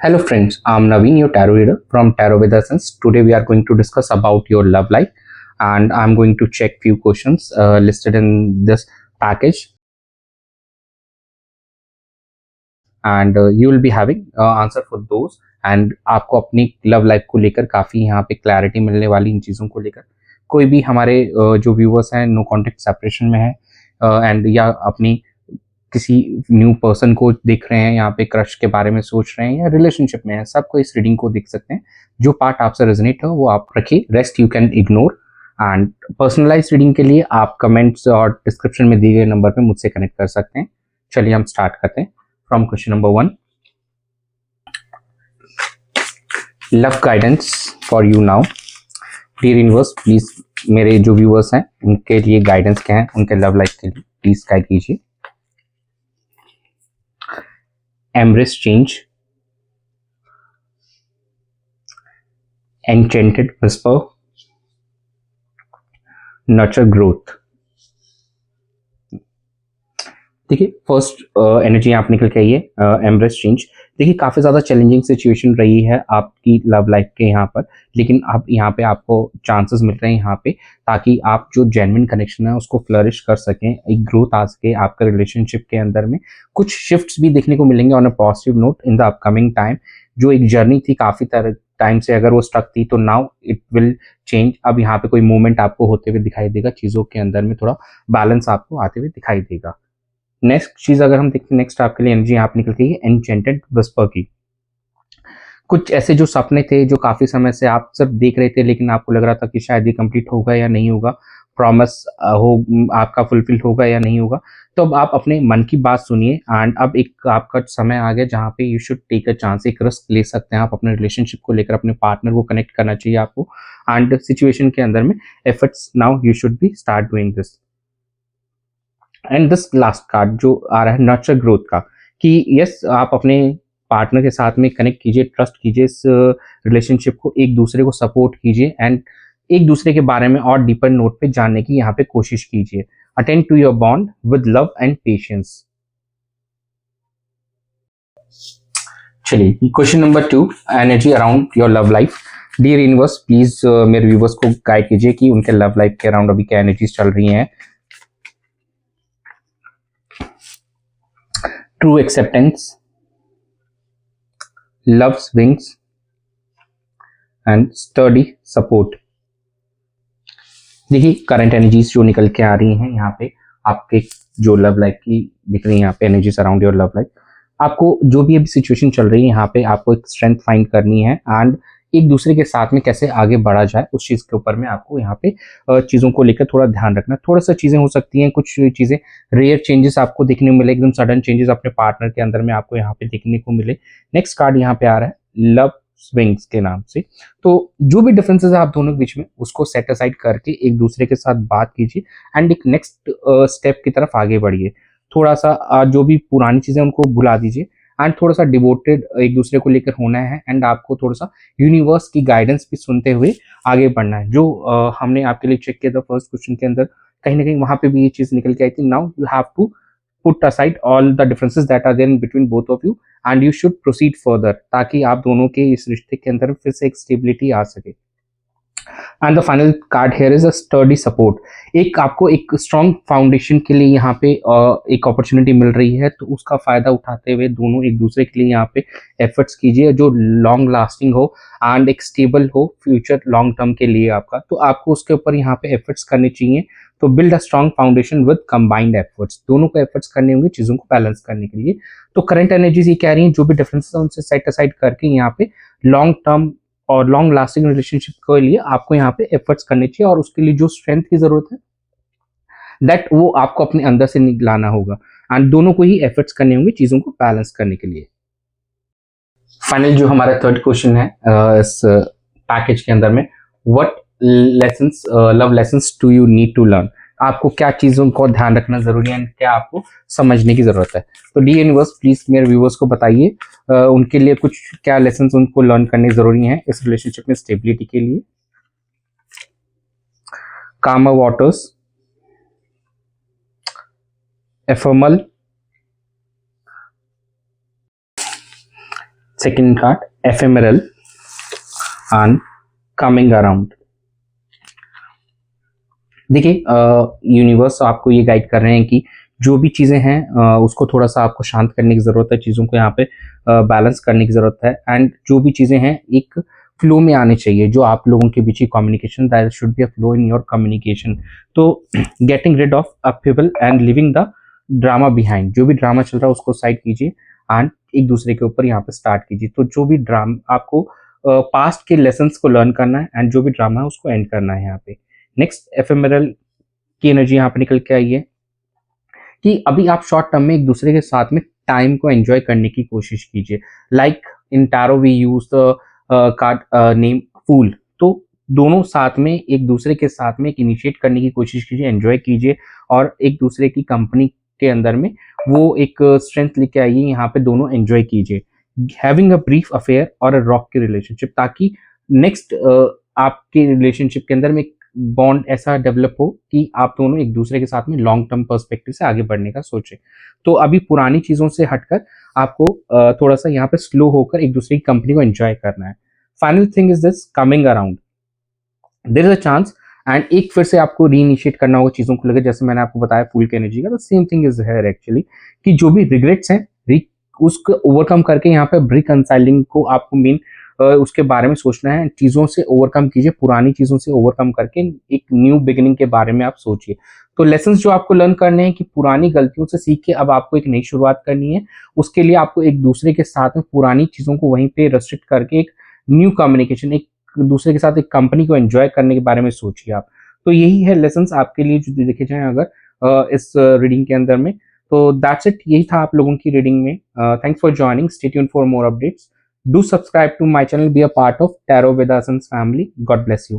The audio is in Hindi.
Hello friends, I'm Naveen, your tarot reader from Tarot with Essence. Today we are going to discuss about your love life and I'm going to check few questions listed in this package and you will be having answer for those and आपको अपनी लव लाइफ को लेकर काफ़ी यहाँ पे क्लैरिटी मिलने वाली इन चीज़ों को लेकर कोई भी हमारे जो व्यूवर्स हैं नो कॉन्टेक्ट सेपरेशन में है एंड या अपनी किसी न्यू पर्सन को देख रहे हैं यहाँ पे क्रश के बारे में सोच रहे हैं या रिलेशनशिप में है सबको इस रीडिंग को देख सकते हैं जो पार्ट आपसे रेजोनेट हो वो आप रखिए rest you can ignore and personalise reading के लिए आप कमेंट्स और डिस्क्रिप्शन में दिए गए नंबर पे मुझसे कनेक्ट कर सकते हैं। चलिए हम स्टार्ट करते हैं from question number 1। Love guidance for you now. Dear universe please मेरे जो व्यूअर्स हैं उनके लिए गाइडेंस क्या है उनके लव लाइफ के लिए प्लीज गाइड कीजिए। Embrace change, enchanted whisper, nurture growth। देखिए फर्स्ट एनर्जी आप निकल के आइए एम्ब्रेस चेंज। देखिए काफ़ी ज़्यादा चैलेंजिंग सिचुएशन रही है आपकी लव लाइफ के यहाँ पर, लेकिन अब यहाँ पे आपको चांसेस मिल रहे हैं यहाँ पे ताकि आप जो जेन्युइन कनेक्शन है उसको फ्लरिश कर सकें, एक ग्रोथ आ सके आपके रिलेशनशिप के अंदर में। कुछ शिफ्ट्स भी देखने को मिलेंगे on a positive note in the upcoming time. जो एक जर्नी थी काफ़ी टाइम से अगर वो स्टक थी तो नाउ इट विल चेंज। अब यहाँ पे कोई मूवमेंट आपको होते हुए दिखाई देगा, चीज़ों के अंदर में थोड़ा बैलेंस आपको आते हुए दिखाई देगा। नेक्स्ट चीज अगर हम देखते हैं नेक्स्ट आपके लिए एनर्जी यहाँ पे निकल के एनचेंटेड विस्पर की। कुछ ऐसे जो सपने थे जो काफी समय से आप सब देख रहे थे लेकिन आपको लग रहा था कि शायद ये कंप्लीट होगा या नहीं होगा, प्रॉमिस हो आपका फुलफिल होगा या नहीं होगा, तो अब आप अपने मन की बात सुनिए एंड अब एक आपका समय आ गया जहाँ पे you should take a chance, एक रिस्क ले सकते हैं आप अपने रिलेशनशिप को लेकर। अपने पार्टनर को कनेक्ट करना चाहिए आपको एंड सिचुएशन के अंदर में efforts now you should be start doing this. And this last card जो आ रहा है नर्चर ग्रोथ का, कि यस आप अपने पार्टनर के साथ में कनेक्ट कीजिए, ट्रस्ट कीजिए इस रिलेशनशिप को, एक दूसरे को सपोर्ट कीजिए एंड एक दूसरे के बारे में और डीपर नोट पे जानने की यहाँ पे कोशिश कीजिए। Attend to your bond with love and patience. चलिए question number 2, energy around your love life. Dear universe please मेरे व्यूवर्स को गाइड कीजिए कि उनके लव लाइफ के अराउंड अभी क्या एनर्जीज चल रही हैं। True acceptance, love's wings and sturdy support। देखिए करंट एनर्जीज जो निकल के आ रही हैं यहाँ पे आपके जो लव लाइफ की दिख रही है, यहाँ पे energies around your love life. आपको जो भी अभी सिचुएशन चल रही है यहाँ पे आपको एक स्ट्रेंथ फाइंड करनी है एंड एक दूसरे के साथ में कैसे आगे बढ़ा जाए उस चीज़ के ऊपर में आपको यहाँ पे चीज़ों को लेकर थोड़ा ध्यान रखना। थोड़ा सा चीज़ें हो सकती हैं, कुछ चीज़ें रेयर चेंजेस आपको देखने को मिले, एकदम सडन चेंजेस अपने पार्टनर के अंदर में आपको यहाँ पे देखने को मिले। नेक्स्ट कार्ड यहाँ पे आ रहा है लव स्विंग्स के नाम से। तो जो भी डिफरेंसेस है आप दोनों के बीच में उसको सेट असाइड करके एक दूसरे के साथ बात कीजिए एंड एक नेक्स्ट स्टेप की तरफ आगे बढ़िए। थोड़ा सा जो भी पुरानी चीज़ें उनको भुला दीजिए एंड थोड़ा सा डिवोटेड एक दूसरे को लेकर होना है एंड आपको थोड़ा सा यूनिवर्स की गाइडेंस भी सुनते हुए आगे बढ़ना है। जो हमने आपके लिए चेक किया था फर्स्ट क्वेश्चन के अंदर, कहीं ना कहीं वहां पे भी ये चीज निकल के आई थी। Now you have to put aside all the differences that are there in between both of you and you should proceed further, ताकि आप दोनों के इस रिश्ते के अंदर फिर से एक स्टेबिलिटी आ सके। And the final card here is a sturdy support. एक आपको एक स्ट्रॉन्ग फाउंडेशन के लिए यहाँ पे एक अपॉर्चुनिटी मिल रही है, तो उसका फायदा उठाते हुए दोनों एक दूसरे के लिए यहाँ पे एफर्ट्स कीजिए जो लॉन्ग लास्टिंग हो एंड एक स्टेबल हो फ्यूचर लॉन्ग टर्म के लिए आपका। तो आपको उसके ऊपर यहाँ पे एफर्ट्स करने चाहिए। तो build a strong foundation with combined efforts, दोनों को एफर्ट्स करने होंगे चीजों को बैलेंस करने के लिए। तो करंट एनर्जीज ये कह रही हैं जो भी डिफरेंसेस है उनसे सेट असाइड करके यहाँ पे लॉन्ग टर्म और लॉन्ग लास्टिंग रिलेशनशिप के लिए आपको यहाँ पे एफर्ट्स करने चाहिए और उसके लिए जो स्ट्रेंथ की जरूरत है दैट वो आपको अपने अंदर से निकलाना होगा एंड दोनों को ही एफर्ट्स करने होंगे चीजों को बैलेंस करने के लिए। फाइनल जो हमारा थर्ड क्वेश्चन है इस पैकेज के अंदर में, what lessons love lessons do you need to learn. आपको क्या चीजों को ध्यान रखना जरूरी है, क्या आपको समझने की जरूरत है। तो डी यूनिवर्स प्लीज मेरे व्यूवर्स को बताइए उनके लिए कुछ क्या लेसन्स उनको लर्न करने जरूरी हैं इस रिलेशनशिप में स्टेबिलिटी के लिए। Calmer waters, ephemeral, second card ephemeral and coming around. देखिए यूनिवर्स आपको ये गाइड कर रहे हैं कि जो भी चीज़ें हैं उसको थोड़ा सा आपको शांत करने की ज़रूरत है, चीज़ों को यहाँ पे बैलेंस करने की ज़रूरत है, एंड जो भी चीज़ें हैं एक फ्लो में आने चाहिए। जो आप लोगों के बीच की communication, that should be a flow in your communication. तो getting rid of upheaval and leaving the drama behind, जो भी ड्रामा चल रहा है उसको साइड कीजिए एंड एक दूसरे के ऊपर यहाँ पे स्टार्ट कीजिए। तो जो भी ड्रामा आपको पास्ट के लेसन्स को लर्न करना है एंड जो भी ड्रामा है उसको एंड करना है यहाँ पे। नेक्स्ट एफेमेरल की एनर्जी यहाँ पे निकल के आई है कि अभी आप शॉर्ट टर्म में एक दूसरे के साथ में टाइम को एंजॉय करने की कोशिश कीजिए। Like in tarot we use the card name fool. तो दोनों साथ में एक दूसरे के साथ में एक इनिशिएट करने की कोशिश कीजिए, एंजॉय कीजिए और एक दूसरे की कंपनी के अंदर में वो एक स्ट्रेंथ लेके आइए, यहाँ पे दोनों एंजॉय कीजिए। हैविंग अ ब्रीफ अफेयर और अ रॉक की रिलेशनशिप, ताकि नेक्स्ट आपके रिलेशनशिप के अंदर में बॉन्ड ऐसा डेवलप हो कि आप दोनों एक दूसरे के साथ में लॉन्ग टर्म पर्सपेक्टिव से आगे बढ़ने का सोचें। तो अभी पुरानी चीज़ों से हटकर आपको थोड़ा सा यहाँ पे स्लो होकर एक दूसरे की कंपनी को एंजॉय करना है। Final thing is this, coming around there is a chance, and एक फिर से आपको रीइनिशिएट करना होगा चीज़ों को लेकर। जैसे मैंने आपको बताया फूल की एनर्जी का, तो same thing is here actually, कि जो भी रिग्रेट्स हैं उसको ओवरकम करके यहाँ पे रिकंसाइलिंग को आपको मेन उसके बारे में सोचना है। चीज़ों से ओवरकम कीजिए, पुरानी चीज़ों से ओवरकम करके एक न्यू बिगिनिंग के बारे में आप सोचिए। तो लेसन्स जो आपको लर्न करने हैं कि पुरानी गलतियों से सीख के अब आपको एक नई शुरुआत करनी है। उसके लिए आपको एक दूसरे के साथ में पुरानी चीज़ों को वहीं पे रेस्ट्रिक्ट करके एक न्यू कम्युनिकेशन, एक दूसरे के साथ एक कंपनी को एंजॉय करने के बारे में सोचिए आप। तो यही है लेसन्स आपके लिए जो देखे जाए अगर इस रीडिंग के अंदर में। तो दैट्स इट, यही था आप लोगों की रीडिंग में। Thanks for joining, stay tuned for more updates. Do subscribe to my channel, be a part of Tarot Vedasans family. God bless you.